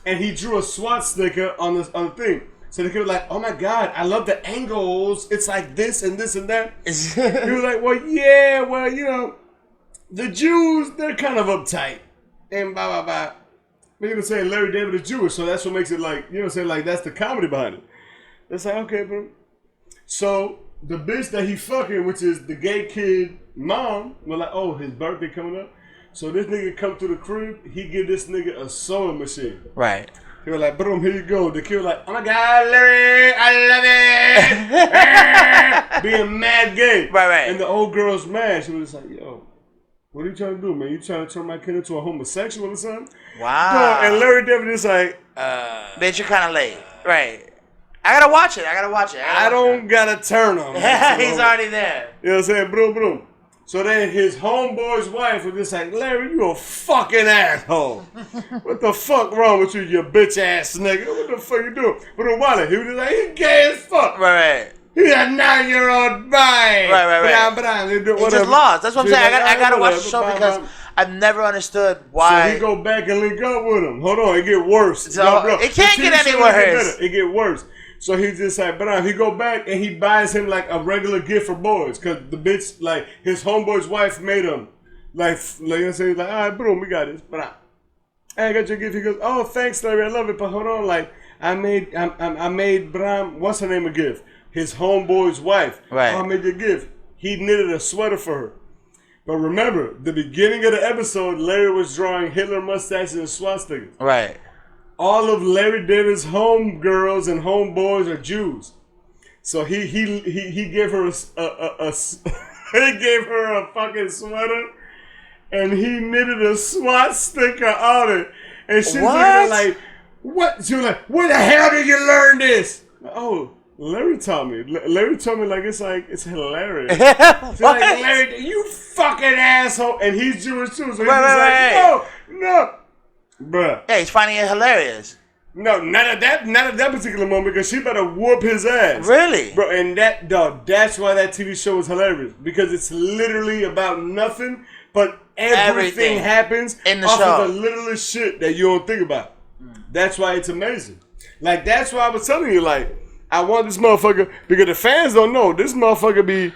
And he drew a SWAT sticker on the thing. So the kid was like, oh my God, I love the angles. It's like this and this and that. He was like, well, yeah, well, you know, the Jews, they're kind of uptight. And blah, blah, blah. But you know, saying Larry David is Jewish, so that's what makes it like, you know, saying like that's the comedy behind it. It's like, okay, bro. So the bitch that he fucking, which is the gay kid mom, was like, oh, his birthday coming up. So this nigga come to the crib, he give this nigga a sewing machine. Right. He was like, boom, here you go. The kid was like, oh my God, Larry, I love it. Being mad gay. Right. And the old girl's mad. She was just like, yo, what are you trying to do, man? You trying to turn my kid into a homosexual or something? Wow. And Larry David is like, bitch, you're kind of late. Right. I gotta watch it. I don't gotta turn him. He's already there. You know what I'm saying? Boom. So then his homeboy's wife was just like, Larry, you a fucking asshole. What the fuck wrong with you, you bitch ass nigga? What the fuck you doing? But then Wally, he was just like, he gay as fuck. Right. He's a 9-year-old boy. Right. He just lost. That's what I'm saying. I gotta watch the show because I've never understood why. So he go back and link up with him. Hold on, it get worse. So, it can't get any worse. It get worse. So he just like, but he go back and he buys him like a regular gift for boys. Cause the bitch, like his homeboy's wife made him like I say, like, all right, boom, we got this. But I got your gift. He goes, oh, thanks, Larry, I love it. But hold on, like I made Bram, what's her name, a gift? His homeboy's wife. Right. Oh, I made your gift. He knitted a sweater for her. But remember, the beginning of the episode, Larry was drawing Hitler mustaches and swastikas. Right. All of Larry David's homegirls and homeboys are Jews, so he gave her he gave her a fucking sweater, and he knitted a swastika on it, and she's like, "What?" She was like, "Where the hell did you learn this?" Oh, Larry taught me. Larry told me it's hilarious. She's like, Larry, you fucking asshole, and he's Jewish too, so he's like, no. Bruh. Yeah, he's finding it hilarious. No, not at that particular moment, because she better whoop his ass. Really? Bro, and that's why that TV show is hilarious. Because it's literally about nothing, but everything happens in the off show. of the littlest shit that you don't think about. That's why it's amazing. Like, that's why I was telling you, like, I want this motherfucker, because the fans don't know, this motherfucker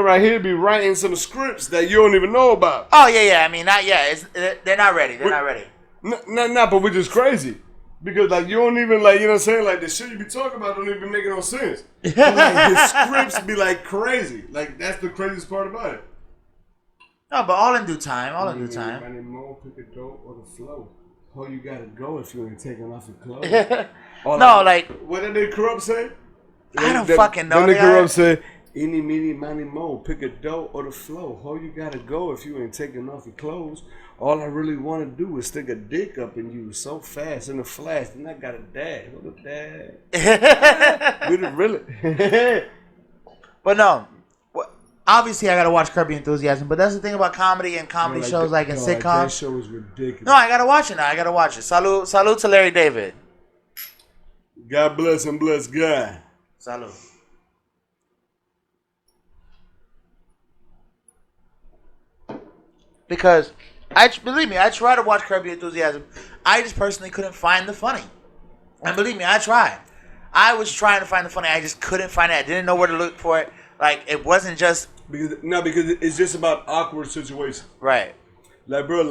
right here be writing some scripts that you don't even know about. Oh, yeah. I mean, not yet. They're not ready. They're not ready. No, but which is crazy. Because, like, you don't even, like, you know what I'm saying? Like, the shit you be talking about don't even be making no sense. But, like, his scripts be, like, crazy. Like, that's the craziest part about it. No, but all in due time. Money more, pick a dope or the flow. Oh, you gotta go if you ain't taking off your clothes. What did they corrupt say? I don't fucking know. Then they corrupt say, any, meeny, money, mo, pick a dough or the flow. How you gotta go if you ain't taking off your clothes? All I really want to do is stick a dick up in you so fast in a flash. Then I got a dad. What a dad. Really? But no. Obviously, I gotta watch Curb Your Enthusiasm. But that's the thing about comedy and comedy shows and sitcoms. That show is ridiculous. No, I gotta watch it now. Salud to Larry David. God bless and bless God. Salud. Because, believe me, I tried to watch Curb Your Enthusiasm. I just personally couldn't find the funny. And believe me, I tried. I was trying to find the funny. I just couldn't find it. I didn't know where to look for it. Like, it wasn't just... Because it's just about awkward situations. Right. Like, bro,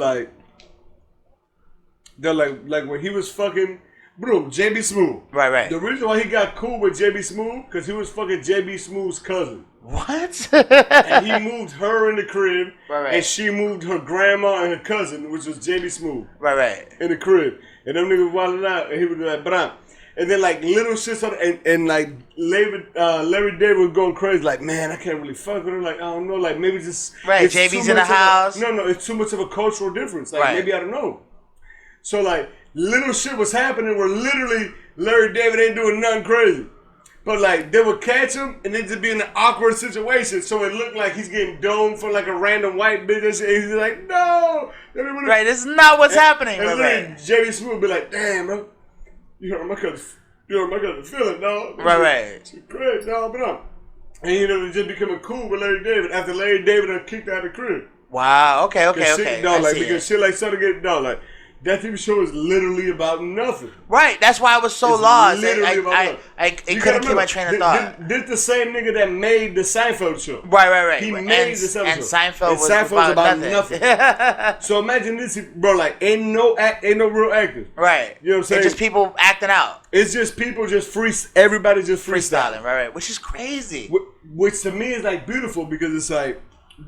they're like when he was fucking... Bro, JB Smooth. Right. The reason why he got cool with JB Smooth, because he was fucking JB Smooth's cousin. What? And he moved her in the crib, right. And she moved her grandma and her cousin, which was JB Smooth. Right. In the crib. And them niggas wilding out, and he was like, Bram. And then, like, little shit, and like, Larry David was going crazy, like, man, I can't really fuck with her. Like, I don't know, like, maybe just... Right, JB's in the house. No, it's too much of a cultural difference. Like, maybe I don't know. So, like, little shit was happening where literally Larry David ain't doing nothing crazy. But, like, they would catch him and then just be in an awkward situation. So it looked like he's getting domed for, like, a random white bitch. And he's like, no. Right, this is not what's happening. And then JB Smooth would be like, damn, bro. You heard my cousin feeling, dog. Right. It's great, dog, but and he ended up just becoming cool with Larry David after Larry David had kicked out of the crib. Wow, okay. Because shit like started getting, dog, like, that TV show is literally about nothing. Right. That's why I was so It's lost. literally about nothing. I couldn't keep my train of thought. This the same nigga that made the Seinfeld show. Right. He made the Seinfeld and show. Seinfeld And was Seinfeld's about nothing. So imagine this, bro. Like, ain't no real actors. Right. You know what I'm saying? It's just people acting out. It's just people just everybody just freestyling. Right. Which is crazy. Which to me is like beautiful because it's like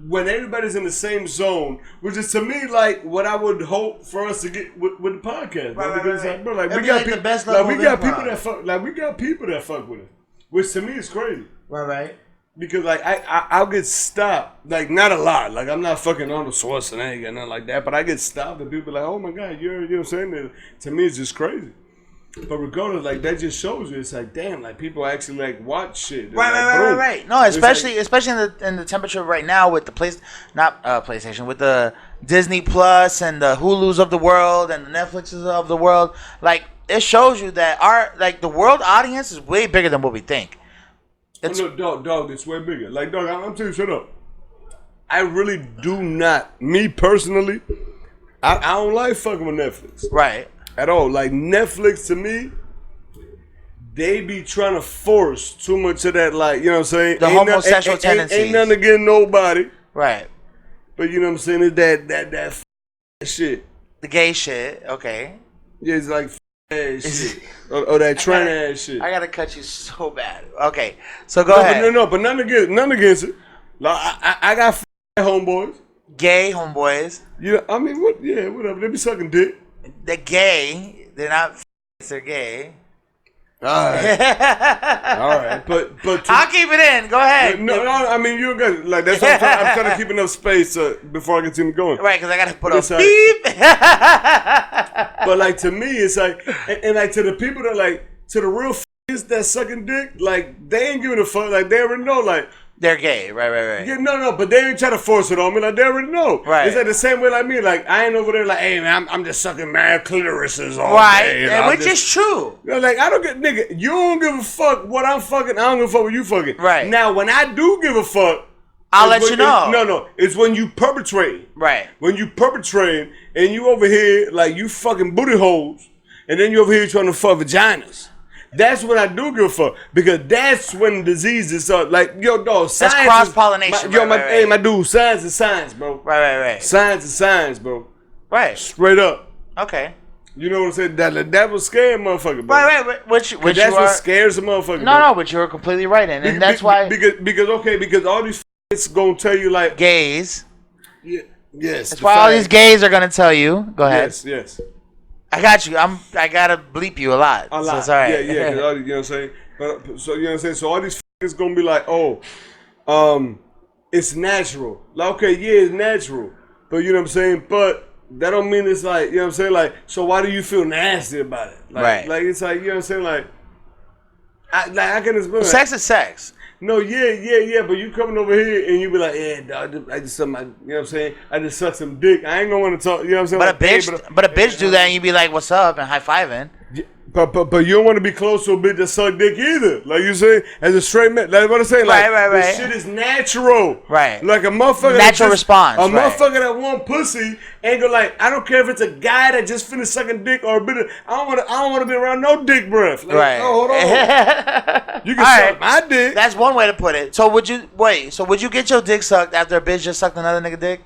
when everybody's in the same zone, which is to me like what I would hope for us to get with the podcast. Right, because right. Like, bro, like That'd we be got like the people, best like level we got of people improv. that fuck, like we got people that fuck with us, which to me is crazy. Right. Because like I'll get stopped, like not a lot, like I'm not fucking on the Schwarzenegger, nothing like that, but I get stopped and people like, oh my god, you know what I'm saying? And to me, it's just crazy. But regardless, like that just shows you, it's like damn, like people actually like watch shit. Right. No, especially in the temperature right now with the PlayStation, with the Disney Plus and the Hulus of the world and the Netflixes of the world. Like it shows you that the world audience is way bigger than what we think. It's dog, it's way bigger. Like dog, I'm telling you, shut up. I really do not. Me personally, I don't like fucking with Netflix. Right. At all. Like Netflix to me, they be trying to force too much of that, like, you know what I'm saying? The homosexual tendencies. Ain't nothing against nobody. Right. But you know what I'm saying? It's that shit. The gay shit, okay. Yeah, it's like ass shit. Or that train ass shit. I gotta cut you so bad. Okay. So go ahead. But nothing against it. Like I got homeboys. Gay homeboys. Yeah, I mean whatever. They be sucking dick. They're gay. They're not. They're gay. All right. But I'll keep it in. Go ahead. No. I mean you got like that's what I'm trying to keep enough space before I continue going. Right, because I gotta put a beep. But like to me, it's like and like to the people that like to the real that sucking dick, like they ain't giving a fuck. Like they already know, like. They're gay, right. Yeah, no, but they ain't try to force it on me. Like they already know. Right. It's like the same way like me. Like I ain't over there like, hey man, I'm just sucking mad clitorises all day. Which is true. You know, like I don't get nigga. You don't give a fuck what I'm fucking. I don't give a fuck what you fucking. Right. Now when I do give a fuck, I'll let you know. No, it's when you perpetrate. Right. When you perpetrate and you over here like you fucking booty holes, and then you over here trying to fuck vaginas. That's when I do give a fuck because that's when diseases are like yo dog. That's cross pollination. Hey my dude, science is science, bro. Right. Science is science, bro. Right. Straight up. Okay. You know what I'm saying? That was scared, motherfucker, bro. Right. Which that's what scares a motherfucker. No, but you're completely right, and that's why because all these it's gonna tell you like gays. Yeah. Yes. That's why all these gays are gonna tell you. Go ahead. Yes. I got you. I gotta bleep you a lot. So it's all right. Yeah. You know what I'm saying? But so you know what I'm saying? So all these is gonna be like, it's natural. Like, okay, yeah, it's natural. But you know what I'm saying? But that don't mean it's like, you know what I'm saying? Like, so why do you feel nasty about it? Like, right. Like it's like, you know what I'm saying? Like I can explain. Sex is sex. No, yeah, but you coming over here and you be like, yeah, dog, I just suck my, you know what I'm saying? I just suck some dick. I ain't gonna want to talk, you know what I'm saying? But a bitch do that and you be like, what's up, and high-fiving. But you don't want to be close to a bitch that suck dick either. Like you say, as a straight man, like what I'm saying, like right. This shit is natural. Right. Like a motherfucker. Natural response. A motherfucker that want pussy ain't gonna like. I don't care if it's a guy that just finished sucking dick or a bit of. I don't want to be around no dick breath. Like, right. Oh, hold on. You can suck my dick. That's one way to put it. So would you get your dick sucked after a bitch just sucked another nigga dick?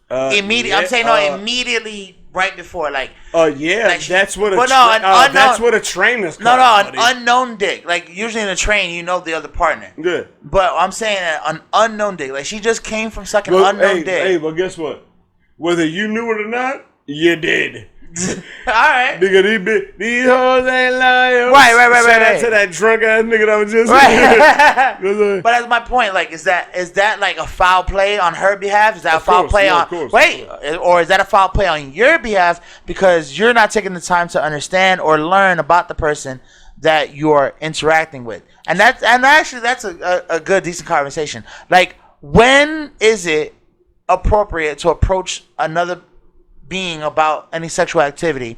Immediately. Yeah, I'm saying immediately. Right before, like. Oh yeah, like that's what that's what a trainer's called. An unknown dick. Like usually in a train, you know the other partner. Yeah. But I'm saying an unknown dick. Like she just came from sucking unknown dick. Hey, but guess what? Whether you knew it or not, you did. All right. Because these hoes ain't lying. Right. Shout out to that drunk ass nigga that was just. Right. But that's my point. Like, is that like a foul play on her behalf? Is that a foul play on? Or is that a foul play on your behalf because you're not taking the time to understand or learn about the person that you're interacting with? And that's a good decent conversation. Like, when is it appropriate to approach another being about any sexual activity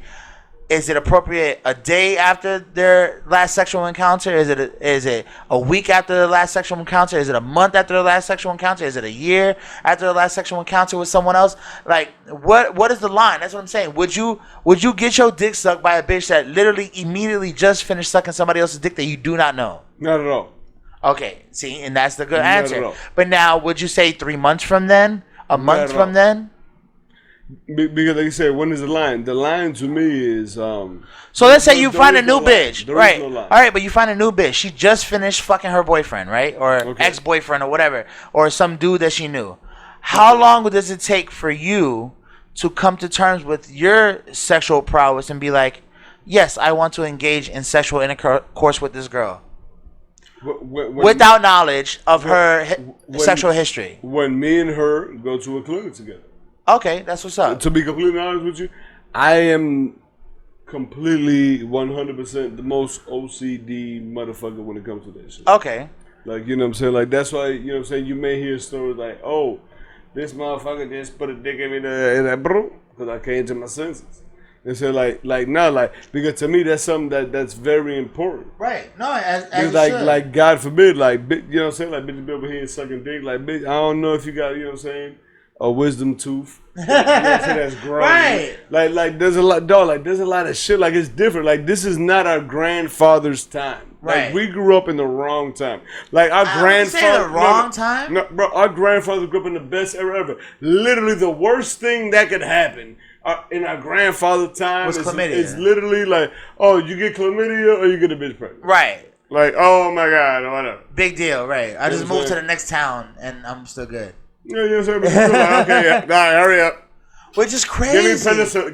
Is it appropriate a day after their last sexual encounter? Is it a week after the last sexual encounter? Is it a month after the last sexual encounter? Is it a year after the last sexual encounter with someone else? Like, what is the line? That's what I'm saying. Would you get your dick sucked by a bitch that literally immediately just finished sucking somebody else's dick that you do not know? Not at all. Okay, see, and that's the good Not answer. at all. But now, would you say 3 months from then? A month from then? Because like you said, when is the line? The line to me is So let's say you find a new bitch, right? No All right, but you find a new bitch. She just finished fucking her boyfriend, right? Or ex-boyfriend or whatever, or some dude that she knew. How long does it take for you to come to terms with your sexual prowess and be like, yes, I want to engage in sexual intercourse with this girl? Without knowledge of her sexual history. When me and her go to a clinic together. Okay, that's what's up. To be completely honest with you, I am completely 100% the most OCD motherfucker when it comes to that shit. Okay. Like, you know what I'm saying? Like, that's why, you know what I'm saying, you may hear stories like, oh, this motherfucker just put a dick in me because I came to my senses. And so, because to me, that's something that's very important. Right. No, as like, God forbid, like, you know what I'm saying? Like, bitch, be over here sucking dick. Like, bitch, I don't know if you got, you know what I'm saying, a wisdom tooth. You know what I'm saying? That's grown. Right. Like, there's a lot, dog, like, there's a lot of shit. Like, it's different. Like, this is not our grandfather's time. Right. Like, we grew up in the wrong time. Like, our grandfather. Say the wrong time? No, bro, our grandfather grew up in the best era ever. Literally, the worst thing that could happen in our grandfather's time is literally like, oh, you get chlamydia or you get a bitch pregnant. Right. Like, oh my God, or whatever. Big deal, right. I just moved to the next town and I'm still good. Yeah, you know what I'm saying? But you're like, okay, yeah. All right, hurry up. Which is crazy.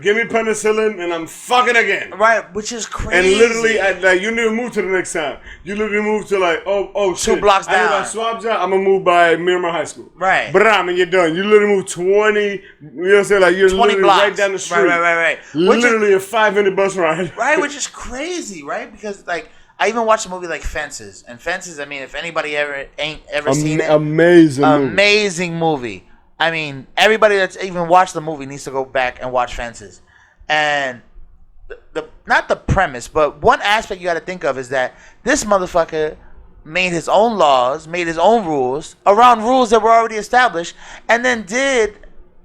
Give me penicillin and I'm fucking again. Right, which is crazy. And literally, like, you need to move to the next town. You literally move to like, oh shit. 2 blocks down. I swap job, I'm going to move by Miramar High School. Right. Bram, and you're done. You literally move 20, you know what I'm saying? Like, you're literally blocks. right down the street. Right. Literally a 5-minute bus ride. Right, which is crazy, right? Because, like, I even watched a movie like Fences. And Fences, I mean, if anybody ain't ever seen it. Amazing movie. I mean, everybody that's even watched the movie needs to go back and watch Fences. And not the premise, but one aspect you got to think of is that this motherfucker made his own laws, made his own rules around rules that were already established, and then did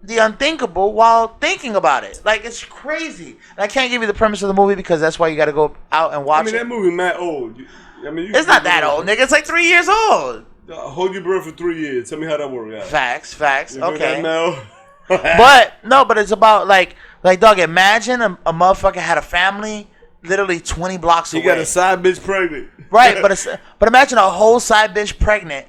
the unthinkable while thinking about it. Like, it's crazy. And I can't give you the premise of the movie because that's why you got to go out and watch it. I mean, that movie mad old. It's not that old, nigga. It's like 3 years old. Hold your breath for 3 years. Tell me how that worked out. Facts. You okay. But it's about like dog. Imagine a motherfucker had a family literally 20 blocks away. You got a side bitch pregnant. Right, but imagine a whole side bitch pregnant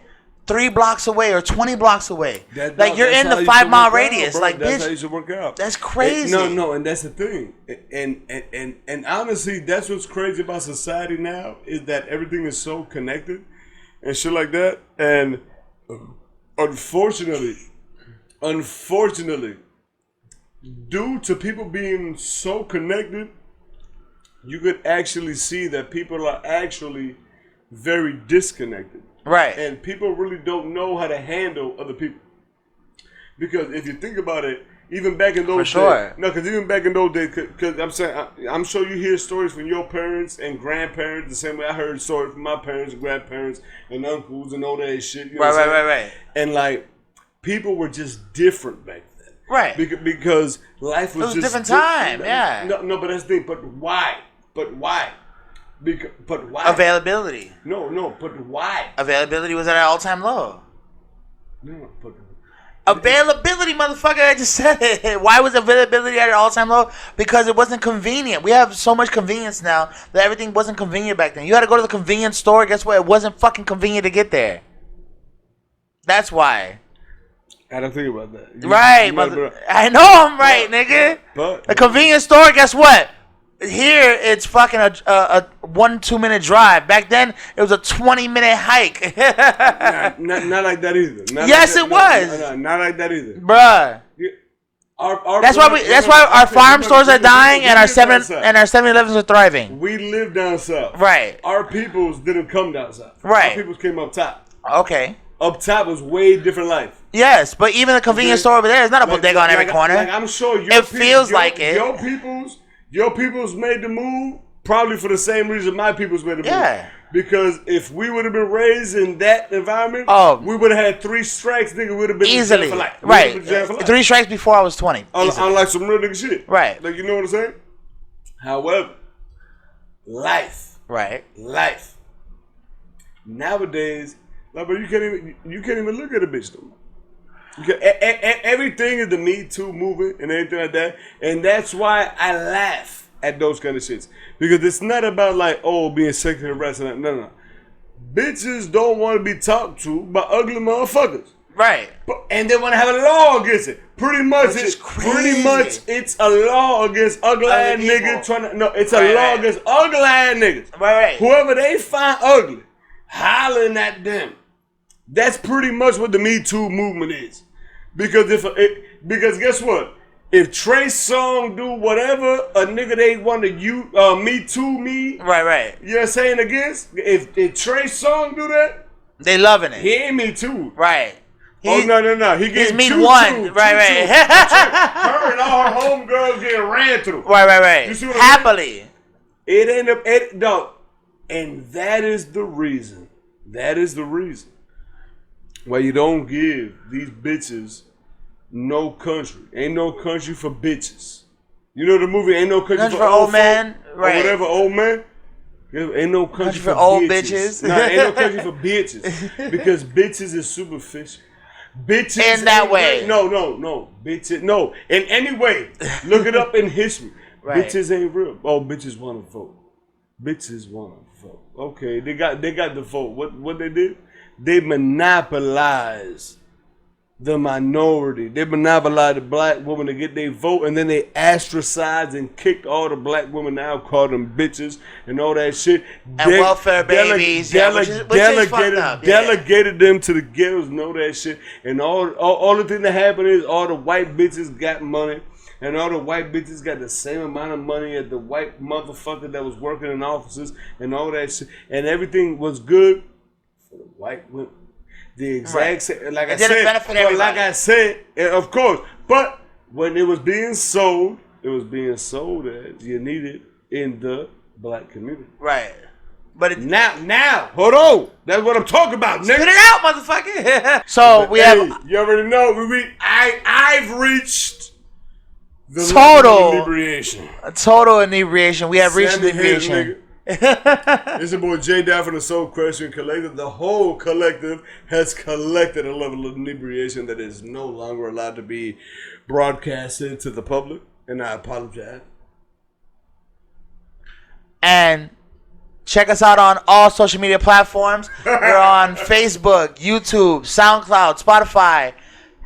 3 blocks away or 20 blocks away. You're in the 5-mile radius. Out, like, that's bitch, how you should work out. That's crazy. No, and that's the thing. And honestly, that's what's crazy about society now is that everything is so connected. And shit like that. And unfortunately, due to people being so connected, you could actually see that people are actually very disconnected. Right. And people really don't know how to handle other people. Because if you think about it, even back in those days. No, because even back in those days, because I'm saying, I'm sure you hear stories from your parents and grandparents the same way I heard stories from my parents and grandparents and uncles and all that shit. You know right. And like, people were just different back then. Right. Because life was just a different time, yeah. No, but that's the thing. But why? But why? Availability. No, but why? Availability was at an all-time low. No, but... Availability, motherfucker, I just said it. Why was availability at an all-time low? Because it wasn't convenient. We have so much convenience now that everything wasn't convenient back then. You had to go to the convenience store. Guess what? It wasn't fucking convenient to get there. That's why. I don't think about that. I know I'm right, nigga. But the convenience store, guess what? Here, it's fucking a 1-2 minute drive. Back then, it was a 20-minute hike. not like that either. Yes, it was. No, not like that either. Bruh. That's why our farm stores are dying and our 7-Elevens are thriving. We live down south. Right. Our peoples didn't come down south. Right. Our peoples came up top. Okay. Up top was way different life. Yes, but even a convenience store over there is not a bodega on every corner. Like, I'm sure it feels like it. Your people's made the move probably for the same reason my people's made the move. Yeah. Because if we would have been raised in that environment, we would have had 3 strikes, nigga. Would have been easily in jail for life. Right. 3 strikes before I was 20. Unlike some real nigga shit. Right. Like, you know what I'm saying? However, life. Right. Life. Nowadays, like, bro, you can't even look at a bitch no more. Everything is the Me Too movement and everything like that, and that's why I laugh at those kind of shits, because it's not about like, oh, being sexually harassed. No. Bitches don't want to be talked to by ugly motherfuckers, right? And they want to have a law against it. Pretty much, it's a law against ugly ass niggas trying to. No, it's a law against ugly ass niggas. Right. Whoever they find ugly, hollering at them. That's pretty much what the Me Too movement is. Because because guess what? If Trey Songz do whatever a nigga they want to Me Too me. Right. You know what I'm saying against? If Trey Songz do that, they loving it. He ain't Me Too. Right. No. He's Me One. Right. Her and all her homegirls getting ran through. Right. You see what Happily. It ain't dog. And that is the reason. Why you don't give these bitches no country. Ain't no country for bitches. You know the movie Ain't No Country for Old Men? Right. Or whatever, old man? Ain't no country for old bitches. Nah, ain't no country for bitches. Because bitches is superficial. Bitches in that way. No. Bitches, no. In any way. Look it up in history. Right. Bitches ain't real. Oh, bitches want to vote. Okay, they got the vote. What they did? They monopolized the minority. They monopolized the black woman to get their vote, and then they ostracized and kicked all the black women out, called them bitches and all that shit. And welfare babies. Which is fucked up. Delegated them to the ghettos and all that shit. And all the thing that happened is all the white bitches got money. And all the white bitches got the same amount of money as the white motherfucker that was working in offices and all that shit. And everything was good for the white women. The exact same, like I said, of course. But when it was being sold as you needed in the black community. Right. But now, hold on. That's what I'm talking about, nigga. Spit it out, motherfucker. So we have. You already know. I've reached the total inebriation. Total inebriation. We have reached inebriation. It's your boy JDot from the Soul Crushing Collective. The whole collective has collected a level of inebriation that is no longer allowed to be broadcasted to the public, and I apologize. And check us out on all social media platforms. We're on Facebook, YouTube, Soundcloud, Spotify,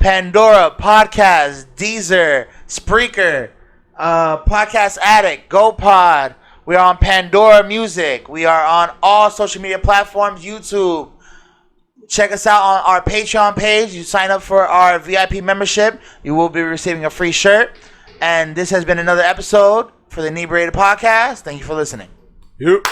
Pandora, Podcast, Deezer, Spreaker, Podcast Addict, GoPod. We are on Pandora Music. We are on all social media platforms, YouTube. Check us out on our Patreon page. You sign up for our VIP membership, you will be receiving a free shirt. And this has been another episode for the Inebriated Podcast. Thank you for listening. Yep.